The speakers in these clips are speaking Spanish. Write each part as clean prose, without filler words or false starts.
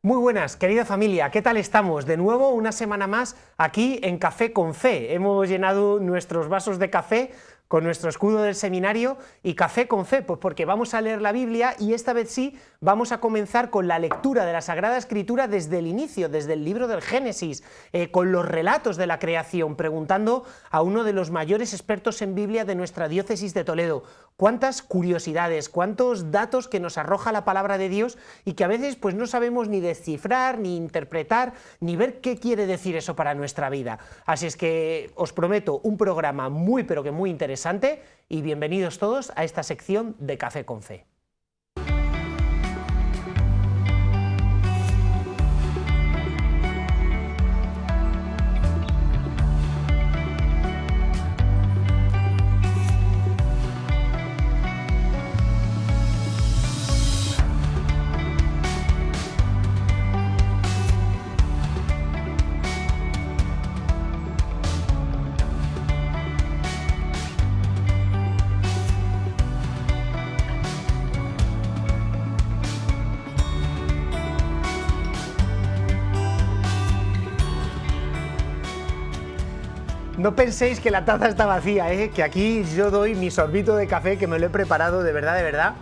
Muy buenas, querida familia, ¿qué tal estamos? De nuevo, una semana más aquí en Café con Fe. Hemos llenado nuestros vasos de café con nuestro escudo del seminario y Café con Fe, pues porque vamos a leer la Biblia y esta vez sí vamos a comenzar con la lectura de la Sagrada Escritura desde el inicio, desde el libro del Génesis, con los relatos de la creación, preguntando a uno de los mayores expertos en Biblia de nuestra diócesis de Toledo. Cuántas curiosidades, cuántos datos que nos arroja la palabra de Dios y que a veces pues no sabemos ni descifrar, ni interpretar, ni ver qué quiere decir eso para nuestra vida. Así es que os prometo un programa muy pero que muy interesante y bienvenidos todos a esta sección de Café con Fe. No penséis que la taza está vacía, que aquí yo doy mi sorbito de café que me lo he preparado de verdad, de verdad.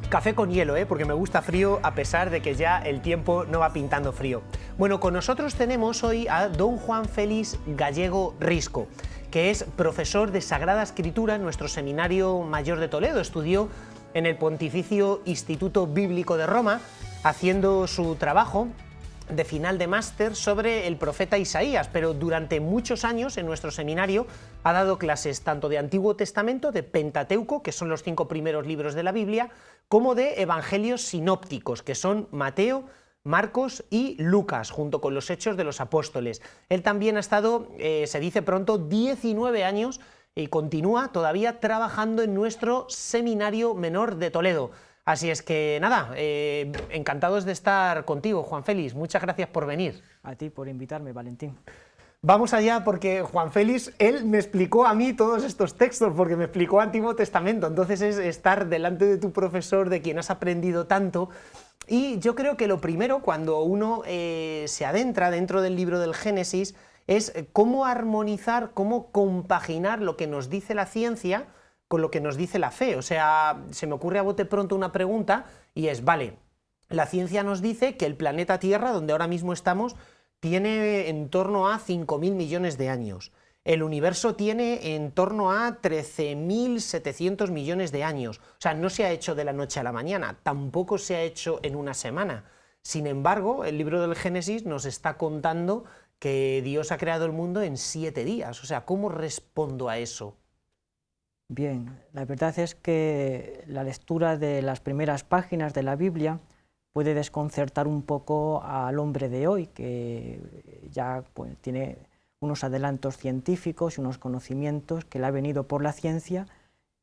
Café con hielo, porque me gusta frío a pesar de que ya el tiempo no va pintando frío. Bueno, con nosotros tenemos hoy a don Juan Félix Gallego Risco, que es profesor de Sagrada Escritura en nuestro Seminario Mayor de Toledo. Estudió en el Pontificio Instituto Bíblico de Roma, haciendo su trabajo de final de máster sobre el profeta Isaías, pero durante muchos años en nuestro seminario ha dado clases tanto de Antiguo Testamento, de Pentateuco, que son los 5 primeros libros de la Biblia, como de evangelios sinópticos, que son Mateo, Marcos y Lucas, junto con los Hechos de los Apóstoles. Él también ha estado, se dice pronto, 19 años y continúa todavía trabajando en nuestro Seminario Menor de Toledo. Así es que nada, encantados de estar contigo, Juan Félix. Muchas gracias por venir. A ti por invitarme, Valentín. Vamos allá porque Juan Félix, él me explicó a mí todos estos textos, porque me explicó Antiguo Testamento. Entonces es estar delante de tu profesor, de quien has aprendido tanto. Y yo creo que lo primero, cuando uno se adentra dentro del libro del Génesis, es cómo armonizar, cómo compaginar lo que nos dice la ciencia con lo que nos dice la fe. O sea, se me ocurre a bote pronto una pregunta y es, vale, la ciencia nos dice que el planeta Tierra, donde ahora mismo estamos, tiene en torno a 5.000 millones de años. El universo tiene en torno a 13.700 millones de años. O sea, no se ha hecho de la noche a la mañana, tampoco se ha hecho en una semana. Sin embargo, el libro del Génesis nos está contando que Dios ha creado el mundo en 7 días. O sea, ¿cómo respondo a eso? Bien, la verdad es que la lectura de las primeras páginas de la Biblia puede desconcertar un poco al hombre de hoy, que ya pues, tiene unos adelantos científicos y unos conocimientos que le ha venido por la ciencia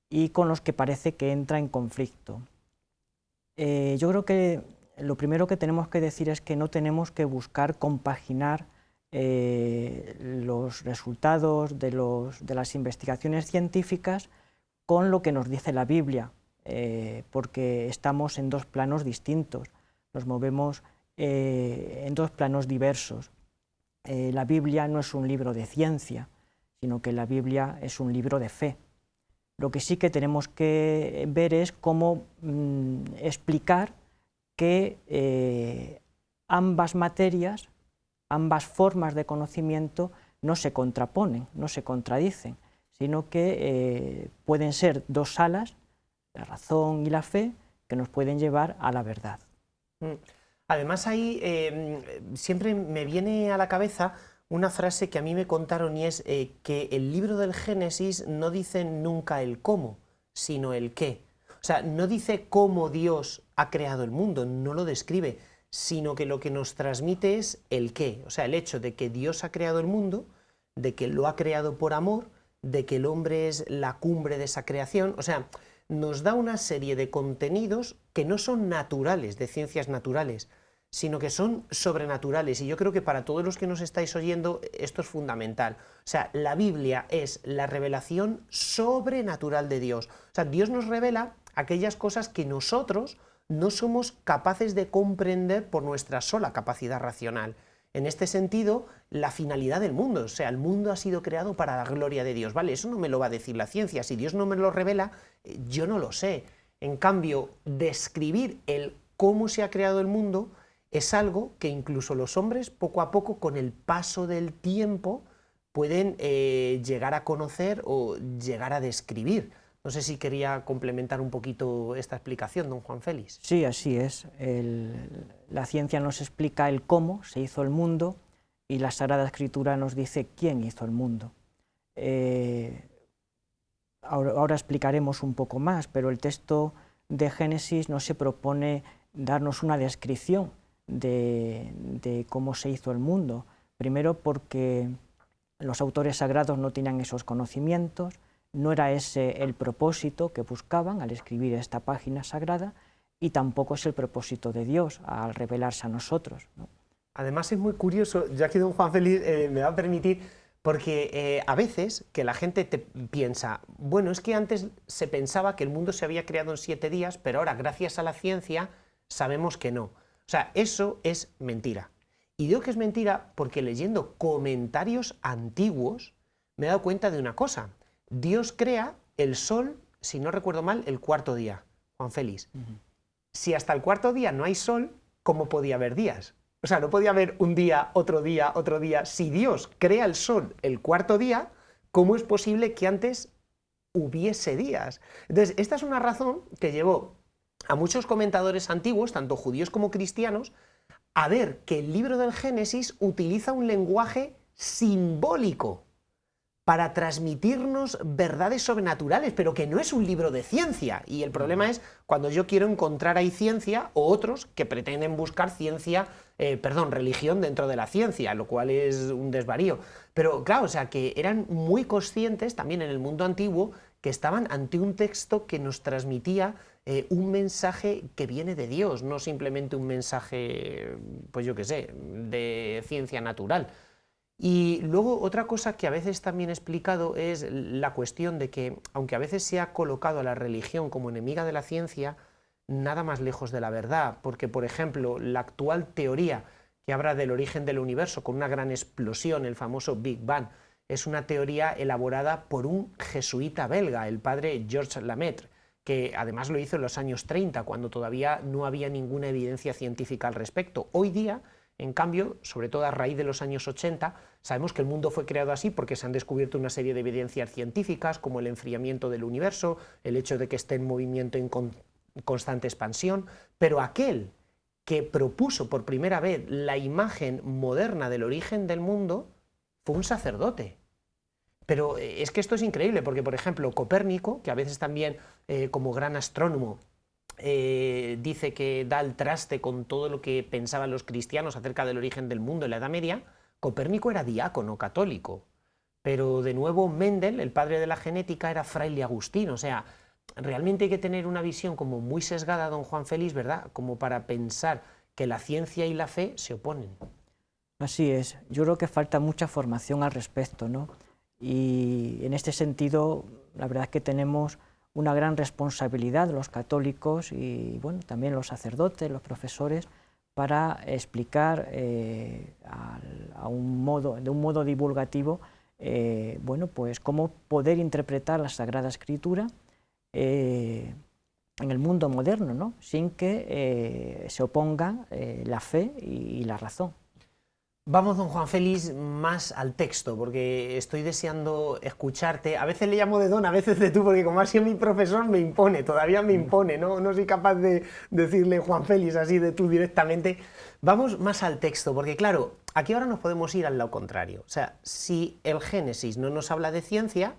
y con los que parece que entra en conflicto. Yo creo que lo primero que tenemos que decir es que no tenemos que buscar compaginar los resultados de las investigaciones científicas con lo que nos dice la Biblia, porque estamos en dos planos distintos, nos movemos en dos planos diversos. La Biblia no es un libro de ciencia, sino que la Biblia es un libro de fe. Lo que sí que tenemos que ver es cómo explicar que ambas materias, ambas formas de conocimiento no se contraponen, no se contradicen, sino que pueden ser dos alas, la razón y la fe, que nos pueden llevar a la verdad. Además ahí siempre me viene a la cabeza una frase que a mí me contaron y es que el libro del Génesis no dice nunca el cómo, sino el qué. O sea, no dice cómo Dios ha creado el mundo, no lo describe, sino que lo que nos transmite es el qué. O sea, el hecho de que Dios ha creado el mundo, de que lo ha creado por amor, de que el hombre es la cumbre de esa creación. O sea, nos da una serie de contenidos que no son naturales, de ciencias naturales, sino que son sobrenaturales. Y yo creo que para todos los que nos estáis oyendo esto es fundamental. O sea, la Biblia es la revelación sobrenatural de Dios. O sea, Dios nos revela aquellas cosas que nosotros no somos capaces de comprender por nuestra sola capacidad racional. En este sentido, la finalidad del mundo, o sea, el mundo ha sido creado para la gloria de Dios, ¿vale? Eso no me lo va a decir la ciencia, si Dios no me lo revela, yo no lo sé. En cambio, describir el cómo se ha creado el mundo es algo que incluso los hombres, poco a poco, con el paso del tiempo, pueden llegar a conocer o llegar a describir. No sé si quería complementar un poquito esta explicación, don Juan Félix. Sí, así es. La ciencia nos explica el cómo se hizo el mundo y la Sagrada Escritura nos dice quién hizo el mundo. Ahora explicaremos un poco más, pero el texto de Génesis no se propone darnos una descripción de cómo se hizo el mundo. Primero porque los autores sagrados no tenían esos conocimientos, no era ese el propósito que buscaban al escribir esta página sagrada y tampoco es el propósito de Dios al revelarse a nosotros, ¿no? Además es muy curioso, ya que don Juan Félix me va a permitir, porque a veces que la gente piensa, bueno, es que antes se pensaba que el mundo se había creado en 7 días, pero ahora gracias a la ciencia sabemos que no. O sea, eso es mentira. Y digo que es mentira porque leyendo comentarios antiguos me he dado cuenta de una cosa. Dios crea el sol, si no recuerdo mal, el 4.º día, Juan Félix. Si hasta el 4.º día no hay sol, ¿cómo podía haber días? O sea, no podía haber un día, otro día, otro día. Si Dios crea el sol el 4.º día, ¿cómo es posible que antes hubiese días? Entonces, esta es una razón que llevó a muchos comentadores antiguos, tanto judíos como cristianos, a ver que el libro del Génesis utiliza un lenguaje simbólico para transmitirnos verdades sobrenaturales, pero que no es un libro de ciencia. Y el problema es cuando yo quiero encontrar ahí ciencia o otros que pretenden buscar religión dentro de la ciencia, lo cual es un desvarío. Pero claro, o sea, que eran muy conscientes también en el mundo antiguo que estaban ante un texto que nos transmitía un mensaje que viene de Dios, no simplemente un mensaje, pues yo qué sé, de ciencia natural. Y luego otra cosa que a veces también he explicado es la cuestión de que, aunque a veces se ha colocado a la religión como enemiga de la ciencia, nada más lejos de la verdad, porque por ejemplo la actual teoría que habla del origen del universo con una gran explosión, el famoso Big Bang, es una teoría elaborada por un jesuita belga, el padre Georges Lemaitre, que además lo hizo en los años 30, cuando todavía no había ninguna evidencia científica al respecto. Hoy día, en cambio, sobre todo a raíz de los años 80, sabemos que el mundo fue creado así porque se han descubierto una serie de evidencias científicas, como el enfriamiento del universo, el hecho de que esté en movimiento en constante expansión, pero aquel que propuso por primera vez la imagen moderna del origen del mundo fue un sacerdote. Pero es que esto es increíble porque, por ejemplo, Copérnico, que a veces también como gran astrónomo dice que da el traste con todo lo que pensaban los cristianos acerca del origen del mundo en la Edad Media, Copérnico era diácono católico. Pero de nuevo Mendel, el padre de la genética, era fraile agustino. O sea, realmente hay que tener una visión como muy sesgada, don Juan Félix, ¿verdad? Como para pensar que la ciencia y la fe se oponen. Así es. Yo creo que falta mucha formación al respecto, ¿no? Y en este sentido, la verdad es que tenemos una gran responsabilidad los católicos y bueno, también los sacerdotes, los profesores, para explicar de un modo divulgativo bueno, pues cómo poder interpretar la Sagrada Escritura en el mundo moderno, ¿no? Sin que se opongan la fe y la razón. Vamos, don Juan Félix, más al texto, porque estoy deseando escucharte. A veces le llamo de don, a veces de tú, porque como ha sido mi profesor me impone, todavía me impone, ¿no? No soy capaz de decirle Juan Félix así de tú directamente. Vamos más al texto, porque claro, aquí ahora nos podemos ir al lado contrario. O sea, si el Génesis no nos habla de ciencia,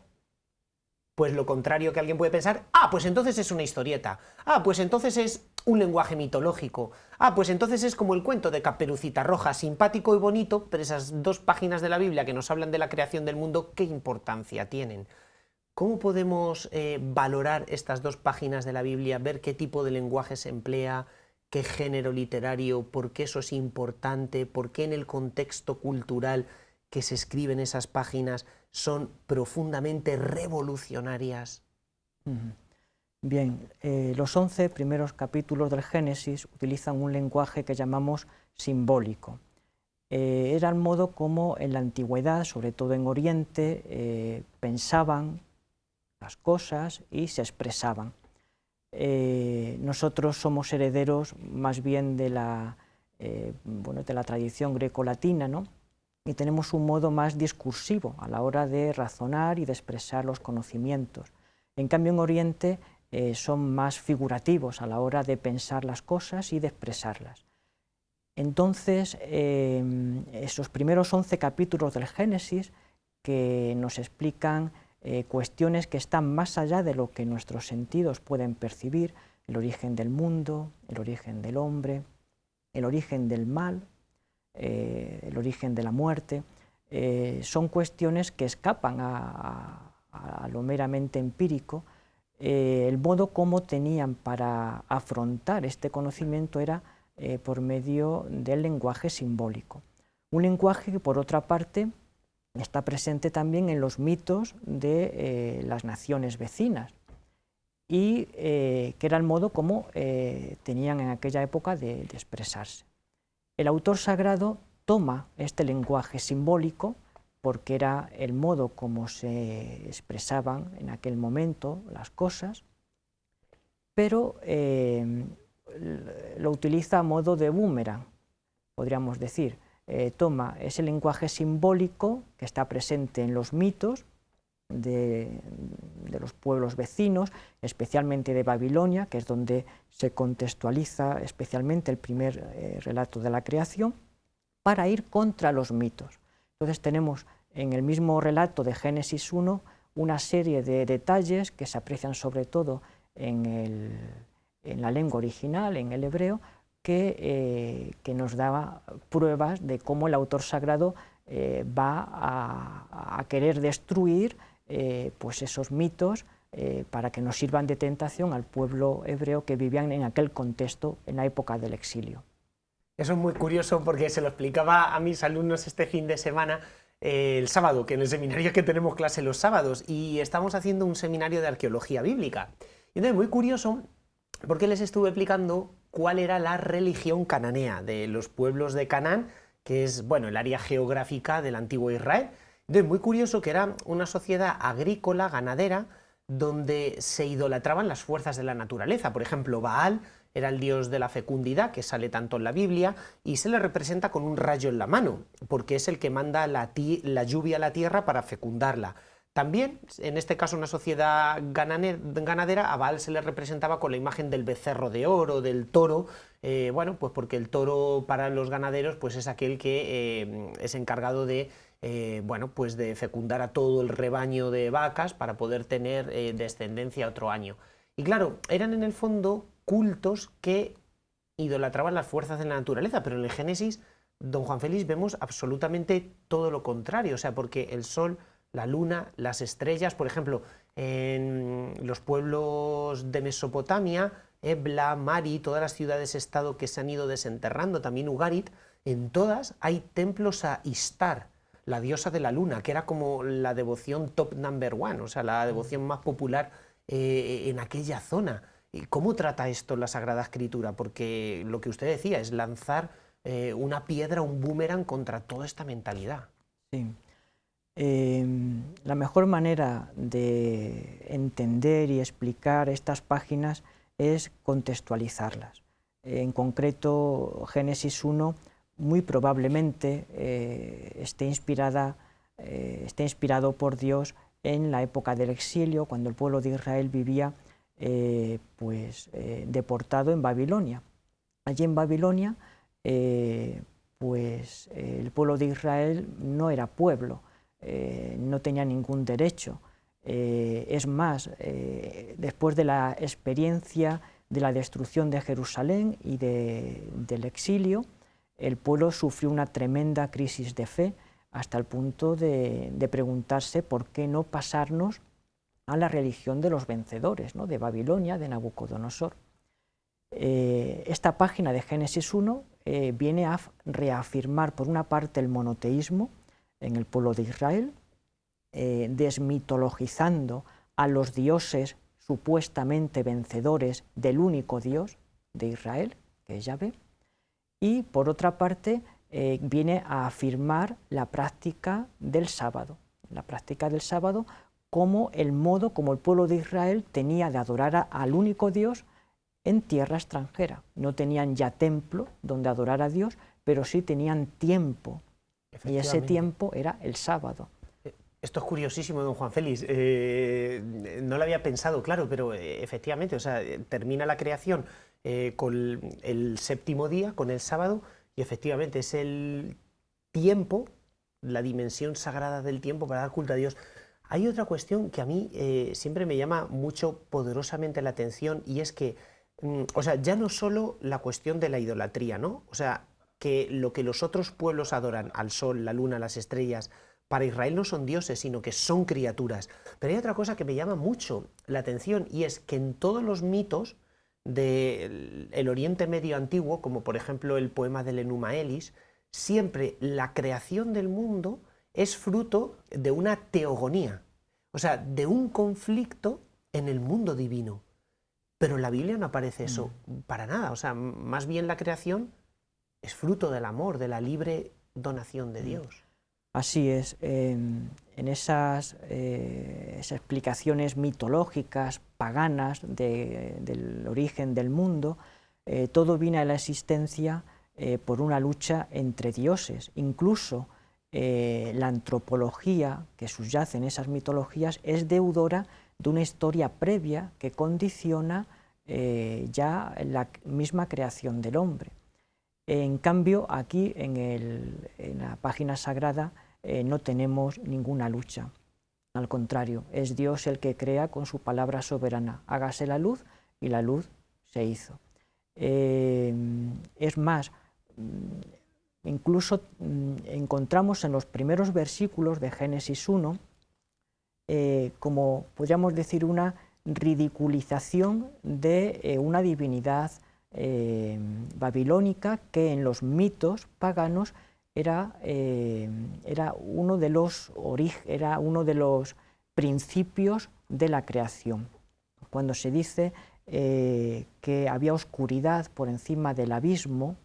pues lo contrario que alguien puede pensar, pues entonces es una historieta, pues entonces es un lenguaje mitológico, pues entonces es como el cuento de Caperucita Roja, simpático y bonito, pero esas 2 páginas de la Biblia que nos hablan de la creación del mundo, ¿qué importancia tienen? ¿Cómo podemos valorar estas 2 páginas de la Biblia, ver qué tipo de lenguaje se emplea, qué género literario, por qué eso es importante, por qué en el contexto cultural que se escriben esas páginas son profundamente revolucionarias? Bien, los 11 primeros capítulos del Génesis utilizan un lenguaje que llamamos simbólico. Era el modo como en la antigüedad, sobre todo en Oriente, pensaban las cosas y se expresaban. Nosotros somos herederos más bien de la tradición grecolatina, ¿no? Y tenemos un modo más discursivo a la hora de razonar y de expresar los conocimientos. En cambio, en Oriente son más figurativos a la hora de pensar las cosas y de expresarlas. Entonces, esos primeros 11 capítulos del Génesis que nos explican cuestiones que están más allá de lo que nuestros sentidos pueden percibir, el origen del mundo, el origen del hombre, el origen del mal, el origen de la muerte, son cuestiones que escapan a lo meramente empírico. El modo como tenían para afrontar este conocimiento era por medio del lenguaje simbólico. Un lenguaje que, por otra parte, está presente también en los mitos de las naciones vecinas y que era el modo como tenían en aquella época de expresarse. El autor sagrado toma este lenguaje simbólico porque era el modo como se expresaban en aquel momento las cosas, pero lo utiliza a modo de boomerang, podríamos decir. Toma ese lenguaje simbólico que está presente en los mitos de los pueblos vecinos, especialmente de Babilonia, que es donde se contextualiza especialmente el primer relato de la creación, para ir contra los mitos. Entonces tenemos en el mismo relato de Génesis 1 una serie de detalles que se aprecian sobre todo en la lengua original, en el hebreo, que nos daba pruebas de cómo el autor sagrado va a querer destruir pues esos mitos para que nos sirvan de tentación al pueblo hebreo que vivían en aquel contexto en la época del exilio. Eso es muy curioso porque se lo explicaba a mis alumnos este fin de semana, el sábado, que en el seminario que tenemos clase los sábados, y estamos haciendo un seminario de arqueología bíblica. Y entonces, muy curioso, porque les estuve explicando cuál era la religión cananea de los pueblos de Canaán, que es, bueno, el área geográfica del antiguo Israel. Entonces, muy curioso que era una sociedad agrícola, ganadera, donde se idolatraban las fuerzas de la naturaleza. Por ejemplo, Baal era el dios de la fecundidad, que sale tanto en la Biblia, y se le representa con un rayo en la mano, porque es el que manda la lluvia a la tierra para fecundarla. También, en este caso una sociedad ganadera, a Baal se le representaba con la imagen del becerro de oro, del toro, bueno, pues porque el toro para los ganaderos pues es aquel que es encargado de, bueno, pues de fecundar a todo el rebaño de vacas para poder tener descendencia otro año. Y claro, eran en el fondo cultos que idolatraban las fuerzas de la naturaleza, pero en el Génesis, don Juan Félix, vemos absolutamente todo lo contrario, o sea, porque el sol, la luna, las estrellas, por ejemplo, en los pueblos de Mesopotamia, Ebla, Mari, todas las ciudades-estado que se han ido desenterrando, también Ugarit, en todas hay templos a Ishtar, la diosa de la luna, que era como la devoción top number one, o sea, la devoción más popular en aquella zona. ¿Y cómo trata esto la Sagrada Escritura? Porque lo que usted decía es lanzar una piedra, un boomerang contra toda esta mentalidad. Sí. La mejor manera de entender y explicar estas páginas es contextualizarlas. En concreto, Génesis 1 muy probablemente esté inspirado por Dios en la época del exilio, cuando el pueblo de Israel vivía deportado en Babilonia. Allí en Babilonia, el pueblo de Israel no era pueblo, no tenía ningún derecho. Es más, después de la experiencia de la destrucción de Jerusalén y del exilio, el pueblo sufrió una tremenda crisis de fe hasta el punto de preguntarse por qué no pasarnos a la religión de los vencedores, ¿no?, de Babilonia, de Nabucodonosor. Esta página de Génesis 1 viene a reafirmar, por una parte, el monoteísmo en el pueblo de Israel, desmitologizando a los dioses supuestamente vencedores del único Dios de Israel, que es Yahvé, y por otra parte viene a afirmar la práctica del sábado como el modo como el pueblo de Israel tenía de adorar al único Dios en tierra extranjera. No tenían ya templo donde adorar a Dios, pero sí tenían tiempo, y ese tiempo era el sábado. Esto es curiosísimo, don Juan Félix. No lo había pensado, claro, pero efectivamente, o sea, termina la creación con el séptimo día, con el sábado, y efectivamente es el tiempo, la dimensión sagrada del tiempo para dar culto a Dios. Hay otra cuestión que a mí siempre me llama mucho poderosamente la atención, y es que, o sea, ya no solo la cuestión de la idolatría, ¿no? O sea, que lo que los otros pueblos adoran, al sol, la luna, las estrellas, para Israel no son dioses, sino que son criaturas. Pero hay otra cosa que me llama mucho la atención, y es que en todos los mitos del Oriente Medio antiguo, como por ejemplo el poema del Enuma Elis, siempre la creación del mundo es fruto de una teogonía, o sea, de un conflicto en el mundo divino. Pero en la Biblia no aparece eso para nada, o sea, más bien la creación es fruto del amor, de la libre donación de Dios. Así es, en esas explicaciones mitológicas, paganas del origen del mundo, todo viene a la existencia por una lucha entre dioses. Incluso la antropología que subyace en esas mitologías es deudora de una historia previa que condiciona ya la misma creación del hombre. En cambio, aquí en la página sagrada no tenemos ninguna lucha. Al contrario, es Dios el que crea con su palabra soberana. Hágase la luz, y la luz se hizo. Es más, incluso encontramos en los primeros versículos de Génesis 1, como podríamos decir, una ridiculización de una divinidad babilónica que en los mitos paganos era uno de los principios de la creación. Cuando se dice que había oscuridad por encima del abismo,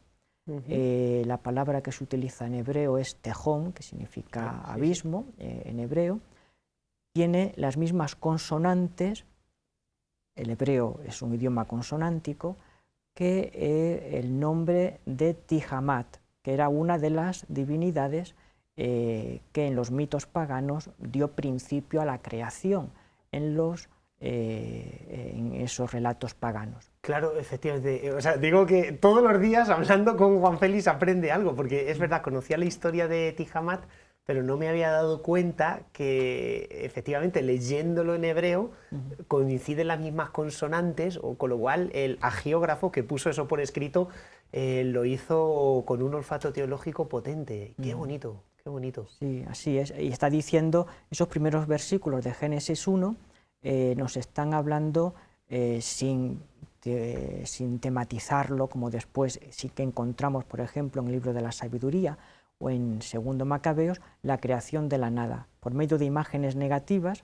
la palabra que se utiliza en hebreo es tejón, que significa abismo en hebreo, tiene las mismas consonantes. El hebreo es un idioma consonántico, que el nombre de Tihamat, que era una de las divinidades que en los mitos paganos dio principio a la creación en esos relatos paganos. Claro, efectivamente. O sea, digo que todos los días hablando con Juan Félix aprende algo, porque es verdad, conocía la historia de Tihamat, pero no me había dado cuenta que efectivamente leyéndolo en hebreo coinciden las mismas consonantes, o con lo cual el agiógrafo que puso eso por escrito lo hizo con un olfato teológico potente. Qué bonito, qué bonito. Sí, así es. Y está diciendo, esos primeros versículos de Génesis 1 nos están hablando sin tematizarlo, como después sí que encontramos, por ejemplo, en el libro de la sabiduría, o en Segundo Macabeos, la creación de la nada, por medio de imágenes negativas.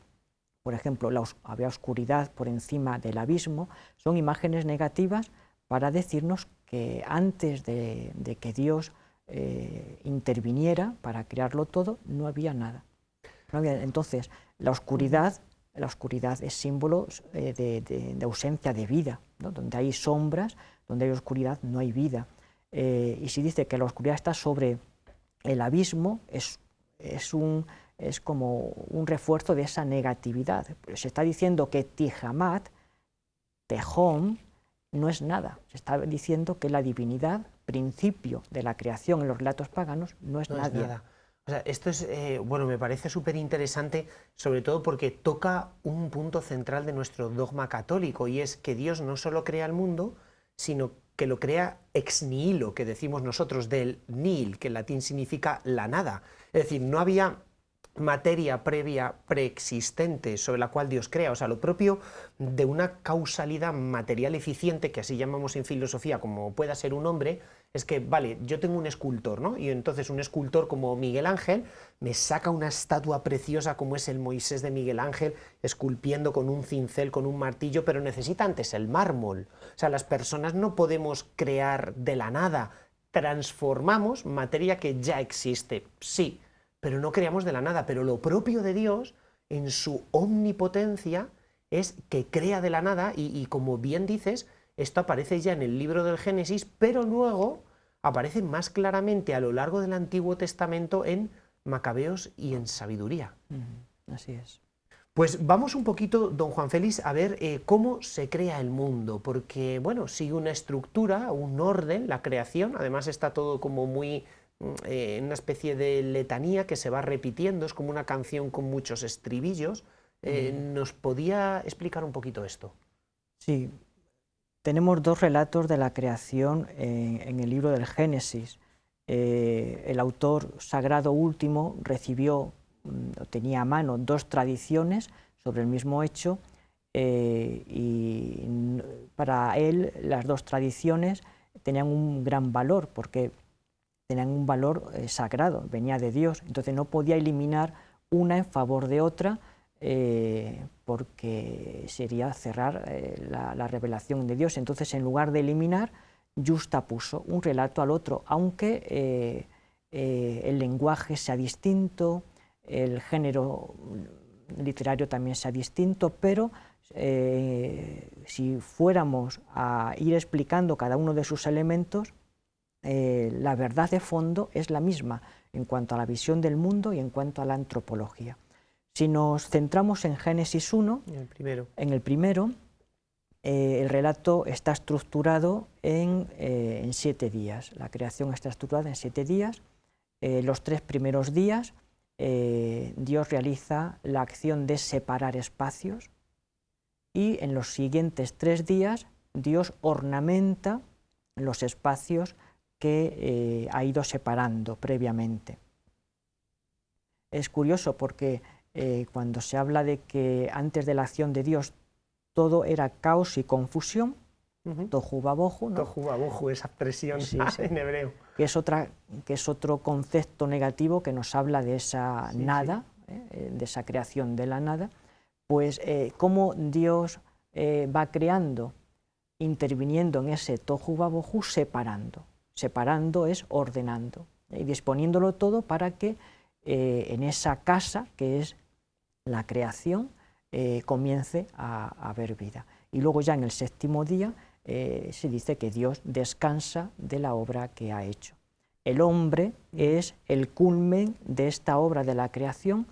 Por ejemplo, había oscuridad por encima del abismo. Son imágenes negativas para decirnos que antes de que Dios interviniera para crearlo todo, no había nada. Entonces, la oscuridad es símbolo de ausencia de vida, ¿no? Donde hay sombras, donde hay oscuridad, no hay vida. Y si dice que la oscuridad está sobre el abismo, es como un refuerzo de esa negatividad. Se está diciendo que Tihamat, Tejón, no es nada. Se está diciendo que la divinidad, principio de la creación en los relatos paganos, no es nada. O sea, esto es, bueno, me parece súper interesante, sobre todo porque toca un punto central de nuestro dogma católico, y es que Dios no solo crea el mundo, sino que lo crea ex nihilo, que decimos nosotros, del nihil, que en latín significa la nada. Es decir, no había materia previa preexistente sobre la cual Dios crea, o sea, lo propio de una causalidad material eficiente, que así llamamos en filosofía, como pueda ser un hombre, es que, vale, yo tengo un escultor, ¿no? Y entonces un escultor como Miguel Ángel me saca una estatua preciosa como es el Moisés de Miguel Ángel, esculpiendo con un cincel, con un martillo, pero necesita antes el mármol. O sea, las personas no podemos crear de la nada, transformamos materia que ya existe, sí, pero no creamos de la nada. Pero lo propio de Dios, en su omnipotencia, es que crea de la nada y como bien dices, esto aparece ya en el libro del Génesis, pero luego aparece más claramente a lo largo del Antiguo Testamento en Macabeos y en Sabiduría. Así es. Pues vamos un poquito, don Juan Félix, a ver cómo se crea el mundo, porque, bueno, sigue una estructura, un orden, la creación, además está todo como muy en una especie de letanía que se va repitiendo, es como una canción con muchos estribillos. ¿Nos podía explicar un poquito esto? Sí, tenemos dos relatos de la creación en el libro del Génesis. El autor sagrado último recibió, tenía a mano dos tradiciones sobre el mismo hecho y para él las dos tradiciones tenían un gran valor porque tenían un valor sagrado, venía de Dios, entonces no podía eliminar una en favor de otra porque sería cerrar la revelación de Dios. Entonces, en lugar de eliminar, justapuso un relato al otro, aunque el lenguaje sea distinto, el género literario también sea distinto, pero si fuéramos a ir explicando cada uno de sus elementos, la verdad de fondo es la misma en cuanto a la visión del mundo y en cuanto a la antropología. Si nos centramos en Génesis 1, en el primero, el relato está estructurado en 7 días. La creación está estructurada en 7 días. Los 3 primeros días Dios realiza la acción de separar espacios y en los siguientes 3 días Dios ornamenta los espacios que ha ido separando previamente. Es curioso porque cuando se habla de que antes de la acción de Dios todo era caos y confusión, tohu vabohu, ¿no? Tohu vabohu, esa expresión sí. en hebreo. Que es otro concepto negativo que nos habla de esa nada, de esa creación de la nada, pues cómo Dios va creando, interviniendo en ese tohu vabohu, separando. Separando es ordenando y disponiéndolo todo para que en esa casa que es la creación comience a haber vida. Y luego ya en el 7º día se dice que Dios descansa de la obra que ha hecho. El hombre es el culmen de esta obra de la creación,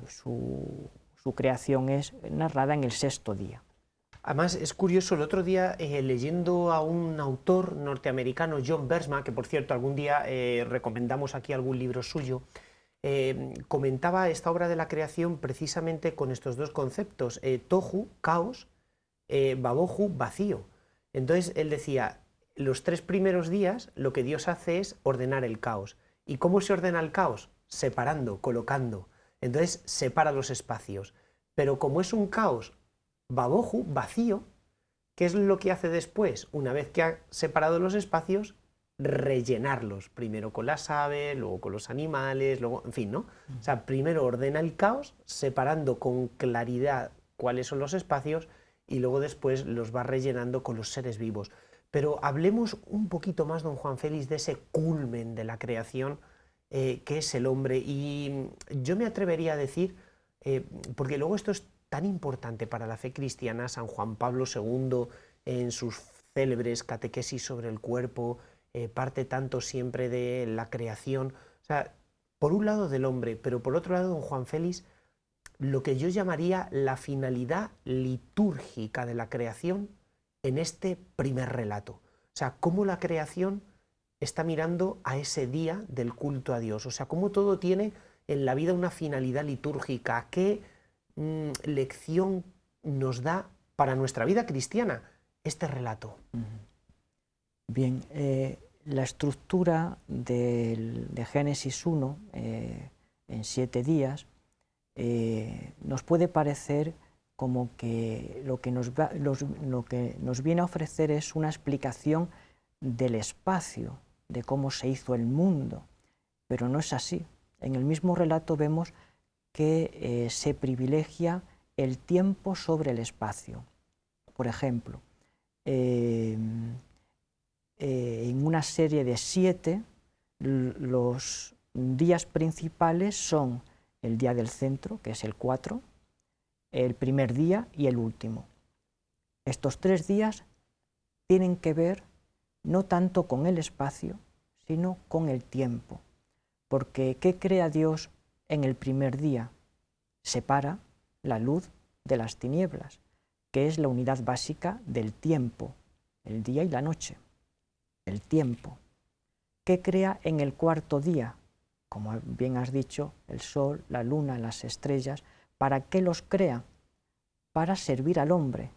su creación es narrada en el 6º día. Además, es curioso, el otro día leyendo a un autor norteamericano, John Bergsma, que por cierto algún día recomendamos aquí algún libro suyo, comentaba esta obra de la creación precisamente con estos dos conceptos, tohu, caos, vabohu, vacío. Entonces él decía, los 3 primeros días lo que Dios hace es ordenar el caos. ¿Y cómo se ordena el caos? Separando, colocando. Entonces separa los espacios. Pero como es un caos vabohu, vacío, ¿qué es lo que hace después? Una vez que ha separado los espacios, rellenarlos, primero con las aves, luego con los animales, luego, en fin, ¿no? O sea, primero ordena el caos, separando con claridad cuáles son los espacios y luego después los va rellenando con los seres vivos. Pero hablemos un poquito más, don Juan Félix, de ese culmen de la creación que es el hombre. Y yo me atrevería a decir, porque luego esto es tan importante para la fe cristiana, San Juan Pablo II, en sus célebres catequesis sobre el cuerpo, parte tanto siempre de la creación, o sea, por un lado del hombre, pero por otro lado, don Juan Félix, lo que yo llamaría la finalidad litúrgica de la creación en este primer relato. O sea, cómo la creación está mirando a ese día del culto a Dios, o sea, cómo todo tiene en la vida una finalidad litúrgica, qué lección nos da para nuestra vida cristiana este relato. Bien, la estructura de Génesis 1 en 7 días nos puede parecer como que lo que nos viene a ofrecer es una explicación del espacio, de cómo se hizo el mundo, pero no es así. En el mismo relato vemos que se privilegia el tiempo sobre el espacio. Por ejemplo, en una serie de 7, los días principales son el día del centro, que es el 4, el primer día y el último. Estos 3 días tienen que ver no tanto con el espacio, sino con el tiempo. Porque ¿qué crea Dios en el primer día? Separa la luz de las tinieblas, que es la unidad básica del tiempo, el día y la noche, el tiempo. ¿Qué crea en el cuarto día? Como bien has dicho, el sol, la luna, las estrellas. ¿Para qué los crea? Para servir al hombre,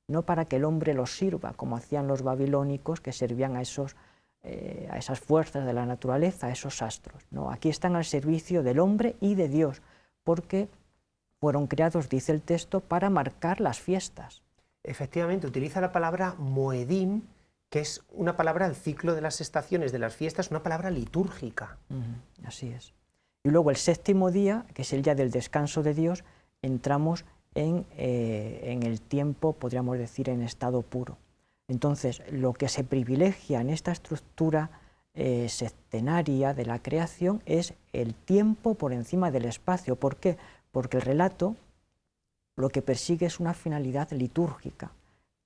no para que el hombre los sirva, como hacían los babilónicos, que servían a esas fuerzas de la naturaleza, a esos astros. No, aquí están al servicio del hombre y de Dios, porque fueron creados, dice el texto, para marcar las fiestas. Efectivamente, utiliza la palabra moedim, que es una palabra del ciclo de las estaciones, de las fiestas, una palabra litúrgica. Así es. Y luego el séptimo día, que es el día del descanso de Dios, entramos en el tiempo, podríamos decir, en estado puro. Entonces, lo que se privilegia en esta estructura sextenaria de la creación es el tiempo por encima del espacio. ¿Por qué? Porque el relato lo que persigue es una finalidad litúrgica.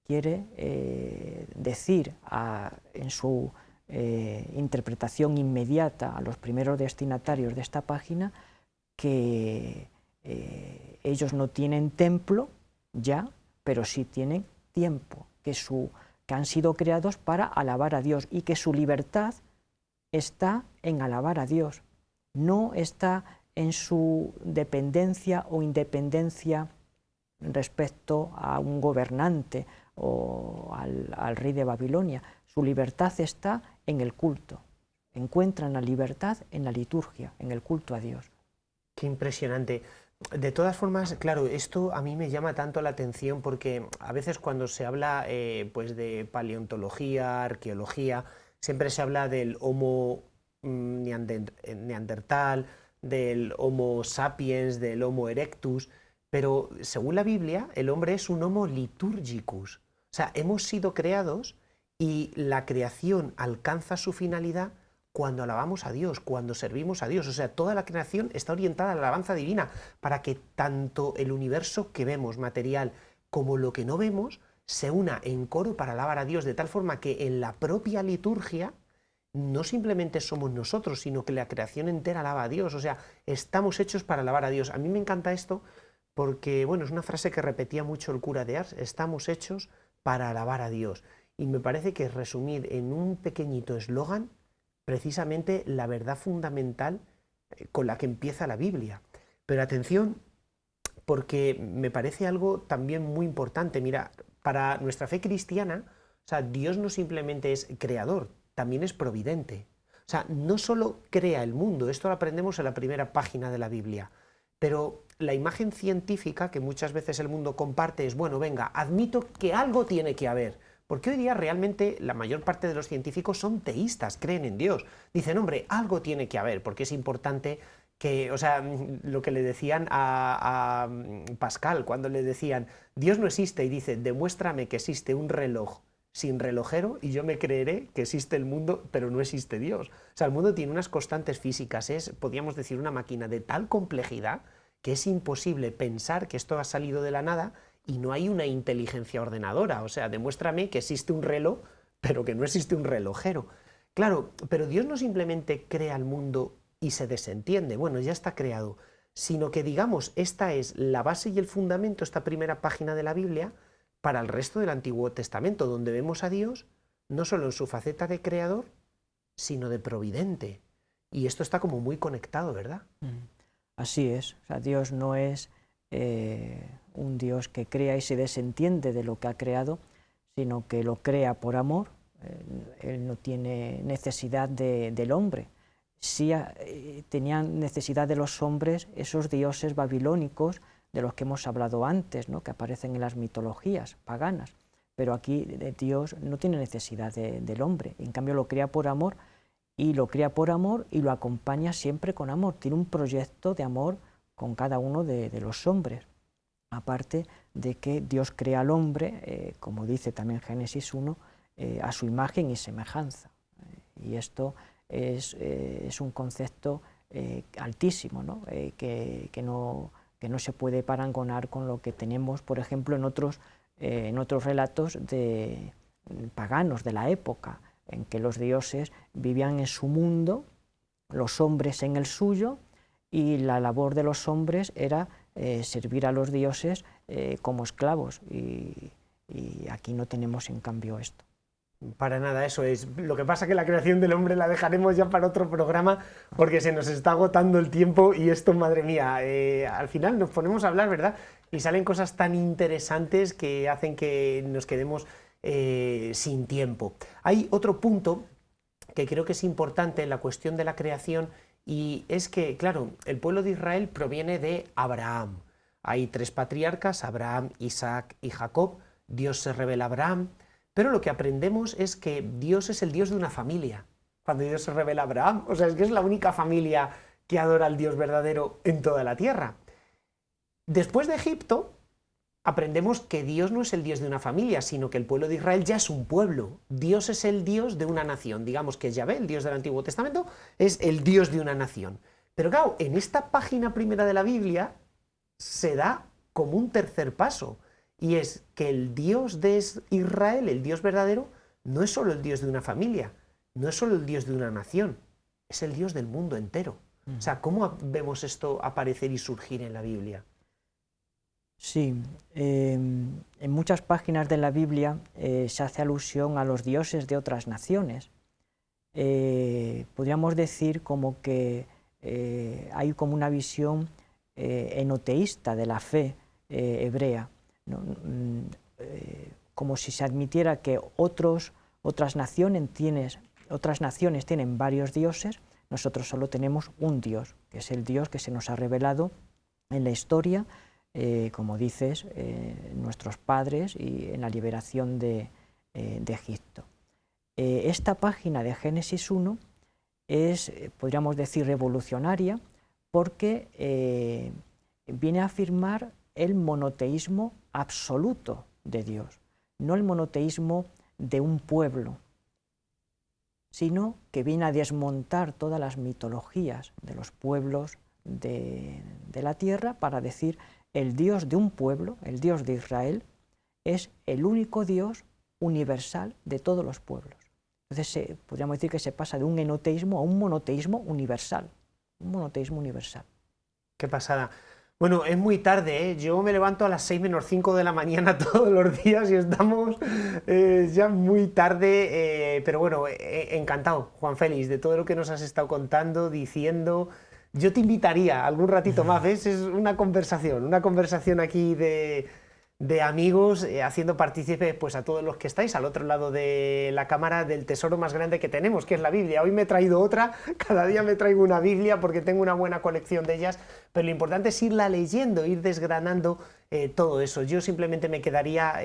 Quiere decir en su interpretación inmediata a los primeros destinatarios de esta página que ellos no tienen templo ya, pero sí tienen tiempo, que han sido creados para alabar a Dios y que su libertad está en alabar a Dios, no está en su dependencia o independencia respecto a un gobernante o al rey de Babilonia. Su libertad está en el culto. Encuentran la libertad en la liturgia, en el culto a Dios. Qué impresionante. De todas formas, claro, esto a mí me llama tanto la atención porque a veces cuando se habla pues de paleontología, arqueología, siempre se habla del Homo neandertal, del Homo sapiens, del Homo erectus, pero según la Biblia el hombre es un Homo liturgicus. O sea, hemos sido creados y la creación alcanza su finalidad cuando alabamos a Dios, cuando servimos a Dios. O sea, toda la creación está orientada a la alabanza divina para que tanto el universo que vemos, material, como lo que no vemos, se una en coro para alabar a Dios, de tal forma que en la propia liturgia no simplemente somos nosotros, sino que la creación entera alaba a Dios. O sea, estamos hechos para alabar a Dios. A mí me encanta esto porque, bueno, es una frase que repetía mucho el cura de Ars: estamos hechos para alabar a Dios. Y me parece que es resumir en un pequeñito eslogan precisamente la verdad fundamental con la que empieza la Biblia. Pero atención, porque me parece algo también muy importante. Mira, para nuestra fe cristiana, o sea, Dios no simplemente es creador, también es providente. O sea, no solo crea el mundo, esto lo aprendemos en la primera página de la Biblia, pero la imagen científica que muchas veces el mundo comparte es, bueno, venga, admito que algo tiene que haber. Porque hoy día realmente la mayor parte de los científicos son teístas, creen en Dios. Dicen, hombre, algo tiene que haber, porque es importante que, o sea, lo que le decían a Pascal, cuando le decían, Dios no existe, y dice, demuéstrame que existe un reloj sin relojero y yo me creeré que existe el mundo, pero no existe Dios. O sea, el mundo tiene unas constantes físicas, es, podríamos decir, una máquina de tal complejidad que es imposible pensar que esto ha salido de la nada y no hay una inteligencia ordenadora. O sea, demuéstrame que existe un reloj, pero que no existe un relojero. Claro, pero Dios no simplemente crea el mundo y se desentiende, bueno, ya está creado, sino que, digamos, esta es la base y el fundamento, esta primera página de la Biblia, para el resto del Antiguo Testamento, donde vemos a Dios no solo en su faceta de creador, sino de providente. Y esto está como muy conectado, ¿verdad? Así es. O sea, Dios no es un Dios que crea y se desentiende de lo que ha creado, sino que lo crea por amor. Él no tiene necesidad del hombre. Sí tenían necesidad de los hombres esos dioses babilónicos de los que hemos hablado antes, ¿no?, que aparecen en las mitologías paganas, pero aquí Dios no tiene necesidad del hombre, en cambio lo crea por amor, y lo lo acompaña siempre con amor, tiene un proyecto de amor con cada uno de los hombres, aparte de que Dios crea al hombre, como dice también Génesis 1, a su imagen y semejanza, y esto es un concepto altísimo, ¿no? Que no se puede parangonar con lo que tenemos, por ejemplo, en otros relatos paganos de la época, en que los dioses vivían en su mundo, los hombres en el suyo, y la labor de los hombres era servir a los dioses como esclavos, y aquí no tenemos en cambio esto. Para nada, eso es. Lo que pasa es que la creación del hombre la dejaremos ya para otro programa porque se nos está agotando el tiempo y esto, madre mía, al final nos ponemos a hablar, ¿verdad? Y salen cosas tan interesantes que hacen que nos quedemos sin tiempo. Hay otro punto que creo que es importante en la cuestión de la creación y es que, claro, el pueblo de Israel proviene de Abraham. Hay 3 patriarcas, Abraham, Isaac y Jacob. Dios se revela a Abraham. Pero lo que aprendemos es que Dios es el Dios de una familia. Cuando Dios se revela a Abraham, o sea, es que es la única familia que adora al Dios verdadero en toda la tierra. Después de Egipto, aprendemos que Dios no es el Dios de una familia, sino que el pueblo de Israel ya es un pueblo. Dios es el Dios de una nación. Digamos que Yahvé, el Dios del Antiguo Testamento, es el Dios de una nación. Pero claro, en esta página primera de la Biblia se da como un tercer paso. Y es que el Dios de Israel, el Dios verdadero, no es solo el Dios de una familia, no es solo el Dios de una nación, es el Dios del mundo entero. O sea, ¿cómo vemos esto aparecer y surgir en la Biblia? Sí, en muchas páginas de la Biblia se hace alusión a los dioses de otras naciones. Podríamos decir como que hay como una visión enoteísta de la fe hebrea, ¿no? Como si se admitiera que otras naciones tienen varios dioses, nosotros solo tenemos un Dios, que es el Dios que se nos ha revelado en la historia, como dices, nuestros padres y en la liberación de Egipto. Esta página de Génesis 1 es, podríamos decir, revolucionaria porque viene a afirmar el monoteísmo absoluto de Dios, no el monoteísmo de un pueblo, sino que viene a desmontar todas las mitologías de los pueblos de la tierra para decir el Dios de un pueblo, el Dios de Israel, es el único Dios universal de todos los pueblos. Entonces podríamos decir que se pasa de un enoteísmo a un monoteísmo universal, un monoteísmo universal. Qué pasada. Bueno, es muy tarde, ¿eh? Yo me levanto a las 6 menos 5 de la mañana todos los días y estamos ya muy tarde, pero bueno, encantado, Juan Félix, de todo lo que nos has estado contando, diciendo. Yo te invitaría algún ratito más, ¿ves? Es una conversación aquí de amigos, haciendo partícipes pues, a todos los que estáis al otro lado de la cámara del tesoro más grande que tenemos, que es la Biblia. Hoy me he traído otra, cada día me traigo una Biblia porque tengo una buena colección de ellas, pero lo importante es irla leyendo, ir desgranando todo eso. Yo simplemente me quedaría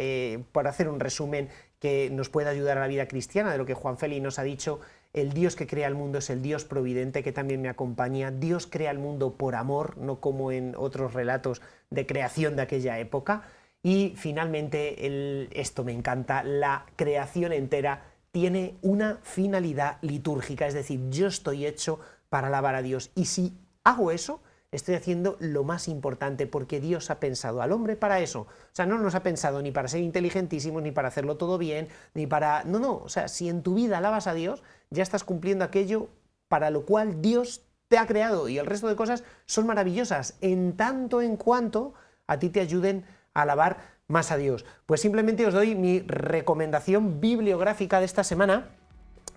por hacer un resumen que nos pueda ayudar a la vida cristiana de lo que Juan Félix nos ha dicho. El Dios que crea el mundo es el Dios providente que también me acompaña. Dios crea el mundo por amor, no como en otros relatos de creación de aquella época. Y finalmente, esto me encanta, la creación entera tiene una finalidad litúrgica, es decir, yo estoy hecho para alabar a Dios y si hago eso, estoy haciendo lo más importante porque Dios ha pensado al hombre para eso. O sea, no nos ha pensado ni para ser inteligentísimos, ni para hacerlo todo bien, ni para... No, o sea, si en tu vida alabas a Dios, ya estás cumpliendo aquello para lo cual Dios te ha creado y el resto de cosas son maravillosas, en tanto en cuanto a ti te ayuden a alabar más a Dios. Pues simplemente os doy mi recomendación bibliográfica de esta semana,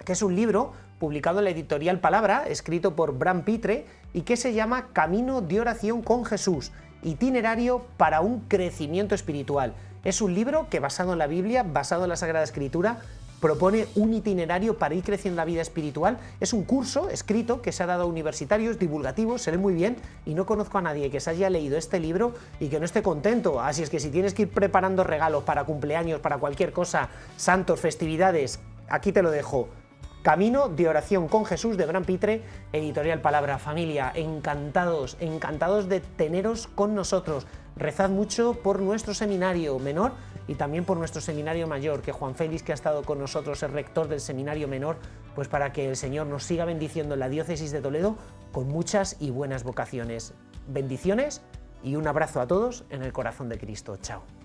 que es un libro publicado en la editorial Palabra, escrito por Bram Pitre, y que se llama Camino de oración con Jesús, itinerario para un crecimiento espiritual. Es un libro que, basado en la Biblia, basado en la Sagrada Escritura, propone un itinerario para ir creciendo la vida espiritual. Es un curso escrito que se ha dado a universitarios, divulgativo, se lee muy bien y no conozco a nadie que se haya leído este libro y que no esté contento. Así es que si tienes que ir preparando regalos para cumpleaños, para cualquier cosa, santos, festividades, aquí te lo dejo. Camino de oración con Jesús, de Gran Pitre, editorial Palabra. Familia, encantados de teneros con nosotros. Rezad mucho por nuestro seminario menor y también por nuestro seminario mayor, que Juan Félix, que ha estado con nosotros, el rector del seminario menor, pues para que el Señor nos siga bendiciendo en la diócesis de Toledo con muchas y buenas vocaciones. Bendiciones y un abrazo a todos en el corazón de Cristo. Chao.